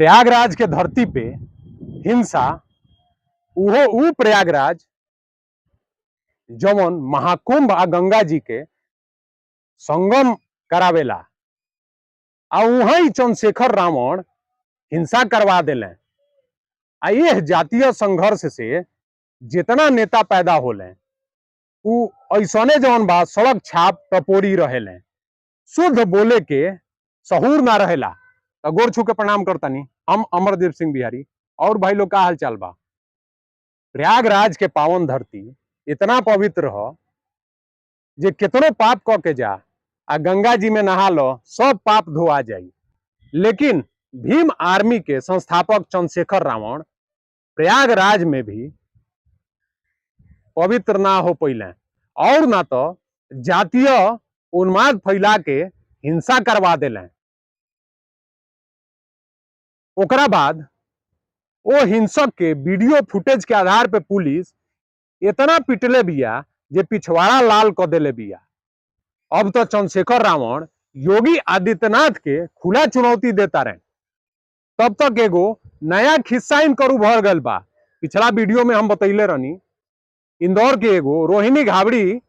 प्रयागराज के धरती पे हिंसा उहो ऊ प्रयागराज जवन महाकुंभ आ गंगा जी के संगम करावेला आ वहीं चंद्रशेखर रावण हिंसा करवा दिले। आ यह जातीय संघर्ष से जितना नेता पैदा होले उ ऐसने जवन बा सड़क छाप टपोरी रहेले, शुद्ध बोले के सहूर ना रहेला। तो गोर छू के प्रणाम करतानी हम अमरदेव सिंह बिहारी। और भाई लोग का हाल चाल बा? प्रयागराज के पावन धरती इतना पवित्र हो जे कितनो पाप क के जा आ गंगा जी में नहा लो सब पाप धोआ जाई। लेकिन भीम आर्मी के संस्थापक चंद्रशेखर रावण प्रयागराज में भी पवित्र ना हो पइले और ना तो जातीय उन्माद फैला के हिंसा करवा दिले। ओकरा बाद वो हिंसक के वीडियो फुटेज के आधार पे पुलिस इतना पिटले बिया जे पिछवाड़ा लाल क देले बिया। अब तो चंद्रशेखर रावण योगी आदित्यनाथ के खुला चुनौती देता रहे। तब तक एगो नया खिस्सा इनकर उभर गल बा। पिछला वीडियो में हम बतैले रहनी इंदौर के एगो रोहिणी घाबड़ी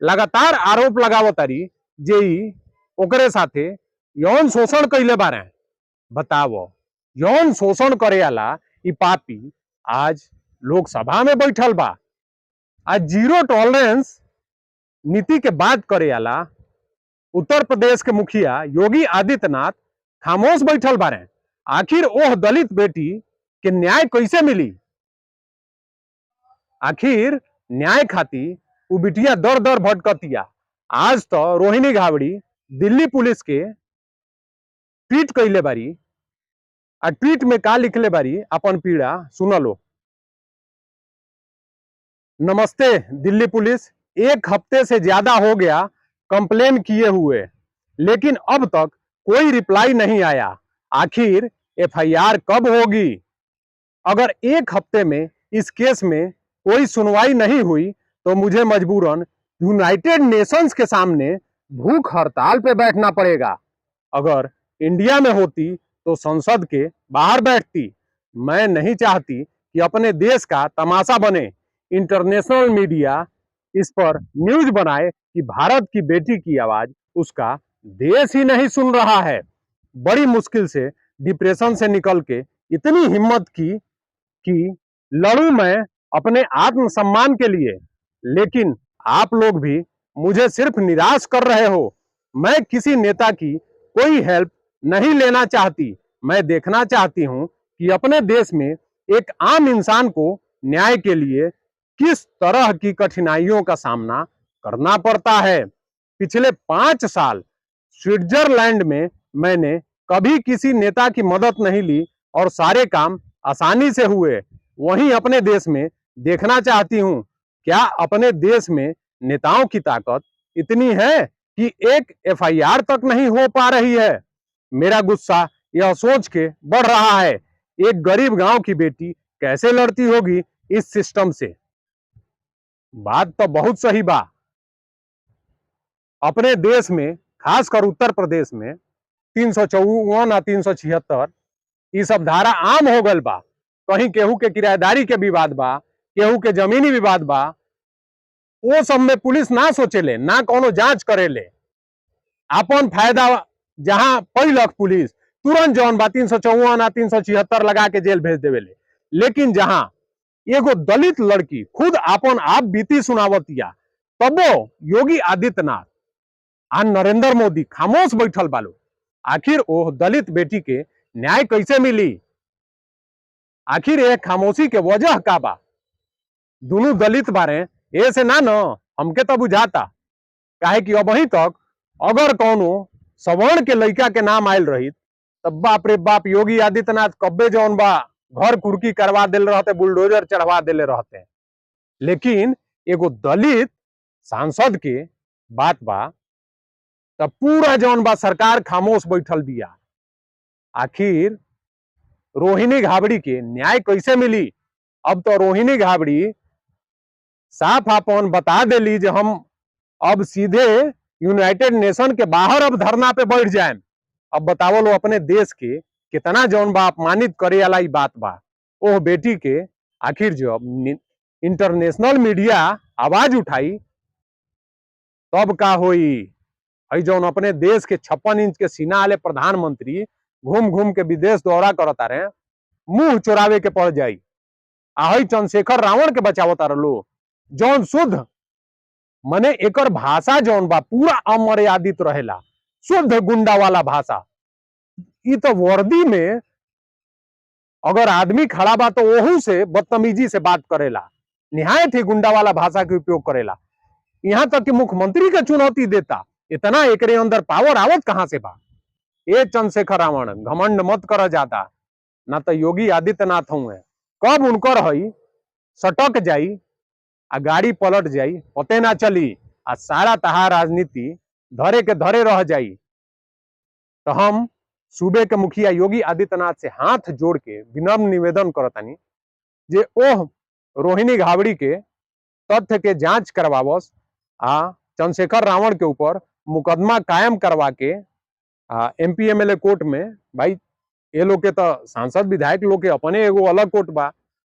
लगातार आरोप लगावतारी जे ओकरे साथे यौन शोषण कैले बारे। बताओ, यौन शोषण करे वाला ई पापी आज लोकसभा में बैठल बा। आज जीरो टॉलरेंस नीति के बात करे वाला उत्तर प्रदेश के मुखिया योगी आदित्यनाथ खामोश बैठल बारे। आखिर ओह दलित बेटी के न्याय कैसे मिली? आखिर न्याय खाती वो बिटिया दर दर भटकतिया। आज तो रोहिणी घाबड़ी दिल्ली पुलिस के ट्वीट कैले बारी आ ट्वीट में का लिखले बारी अपन पीड़ा सुन लो। नमस्ते दिल्ली पुलिस, 1 हफ्ते से ज्यादा हो गया कंप्लेन किए हुए, लेकिन अब तक कोई रिप्लाई नहीं आया। आखिर एफआईआर कब होगी? अगर 1 हफ्ते में इस केस में कोई सुनवाई नहीं हुई तो मुझे मजबूरन यूनाइटेड नेशंस के सामने भूख हड़ताल पे बैठना पड़ेगा। अगर इंडिया में होती तो संसद के बाहर बैठती। मैं नहीं चाहती कि अपने देश का तमाशा बने। इंटरनेशनल मीडिया इस पर न्यूज बनाए कि भारत की बेटी की आवाज उसका देश ही नहीं सुन रहा है। बड़ी मुश्किल से डिप्रेशन से निकल के इतनी हिम्मत की कि लड़ूं मैं अपने आत्मसम्मान के लिए, लेकिन आप लोग भी मुझे सिर्फ निराश कर रहे हो। मैं किसी नेता की कोई हेल्प नहीं लेना चाहती। मैं देखना चाहती हूं कि अपने देश में एक आम इंसान को न्याय के लिए किस तरह की कठिनाइयों का सामना करना पड़ता है। पिछले 5 साल स्विट्जरलैंड में मैंने कभी किसी नेता की मदद नहीं ली और सारे काम आसानी से हुए। वहीं अपने देश में देखना चाहती हूं, क्या अपने देश में नेताओं की ताकत इतनी है कि एक एफआईआर तक नहीं हो पा रही है? मेरा गुस्सा यह सोच के बढ़ रहा है, एक गरीब गांव की बेटी कैसे लड़ती होगी इस सिस्टम से। बात तो बहुत सही बा। अपने देश में खासकर उत्तर प्रदेश में 354 और 376 ये सब धारा आम हो गल बा। कहीं केहू के किराएदारी के विवाद बा, केहू के जमीनी विवाद बा, वो सब में पुलिस ना सोचेले, ना कोनो जांच करेले। अपन फायदा जहां पैलक पुलिस तुरंत जौन बा 354 376 लगा के जेल भेज देवेले। लेकिन जहां एगो दलित लड़की खुद अपन आप बीती सुनावतिया, तबो योगी आदित्यनाथ आ नरेंद्र मोदी खामोश बैठल बालो। आखिर ओह दलित बेटी के न्याय कैसे मिली? आखिर ये खामोशी के वजह का बा? दोनों दलित बारे ऐसे ना न हमके तो बुझाता। काहे कि अब वहीं तक अगर कोनो सवर्ण के लड़का के नाम आयल रही तब बाप रे बाप योगी आदित्यनाथ कब्बे जौन बा घर कुर्की करवा दिल रहते, बुलडोजर चढ़वा दिले रहते। लेकिन एगो दलित सांसद के बात बा तब पूरा जौन बा सरकार खामोश बैठल बिया। आखिर रोहिणी घाबड़ी के न्याय कैसे मिली? अब तो रोहिणी घाबड़ी साफ अपन बता देली जे हम अब सीधे यूनाइटेड नेशन के बाहर अब धरना पे बैठ जाए। अब बताओ लो अपने देश के कितना जौन बा अपमानित करे वाला बात बा। ओह बेटी के आखिर जब इंटरनेशनल मीडिया आवाज उठाई तब का होई। हई जौन अपने देश के 56 इंच के सीना वाले प्रधानमंत्री घूम घूम के विदेश दौरा करता रहे, मुंह चोरावे के पड़ जाई। हई चंद्रशेखर रावण के बचावता रहो जौन शुद्ध मने एकर भाषा जौन बा पूरा अमर्यादित रहेला, शुद्ध गुंडा वाला भाषा। ई तो वर्दी में अगर आदमी खड़ा बा तो ओहू से बदतमीजी से बात करेला, निहायत ही गुंडा वाला भाषा के उपयोग करेला। यहाँ तक कि मुख्यमंत्री के चुनौती देता। इतना एकरे अंदर पावर आवत कहां से बा। ए चंद्रशेखर रावण घमंड मत कर जाता, ना तो योगी आदित्यनाथ हुए कब उनकर हई सटक जाई आ गाड़ी पलट जाई पते ना चली, आ सारा तहार राजनीति धरे के धरे रह जाई। तो हम सूबे के मुखिया योगी आदित्यनाथ से हाथ जोड़ के विनम्र निवेदन करतानी जे ओह रोहिणी घावड़ी के तथ्य के जांच करवावस, आ चंद्रशेखर रावण के ऊपर मुकदमा कायम करवा के एमपी एमएलए कोर्ट में, भाई ये लोग के तो सांसद विधायक लोग के अपने एगो अलग कोर्ट बा,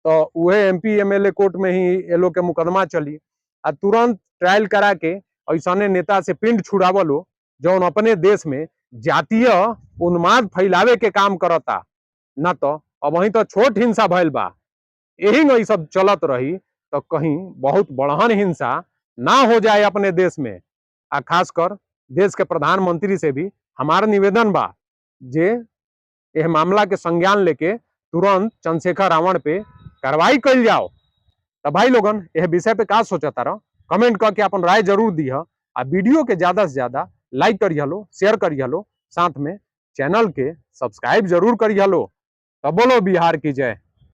तो उहे एमपी एमएलए कोर्ट में ही ये लोग के मुकदमा चली। आ तुरंत ट्रायल करा के ऐसने नेता से पिंड छुड़ावलो जौन अपने देश में जातीय उन्माद फैलावे के काम करता। ना तो अब वही तो छोट हिंसा भइल बा, यही सब चलत रही तो कहीं बहुत बड़हन हिंसा ना हो जाए अपने देश में। आ खासकर देश के प्रधानमंत्री से भी हमारा निवेदन बा जे यह मामला के संज्ञान लेके तुरंत चंद्रशेखर रावण पे कार्रवाई कल जाओ। तो भाई लोगन यह विषय पे का सोचता रहो, कमेंट करके अपन राय जरूर दी। आ वीडियो के ज्यादा से ज्यादा लाइक करिए लो, शेयर करिए लो, साथ में चैनल के सब्सक्राइब जरूर करिए लो। तो बोलो बिहार की जय।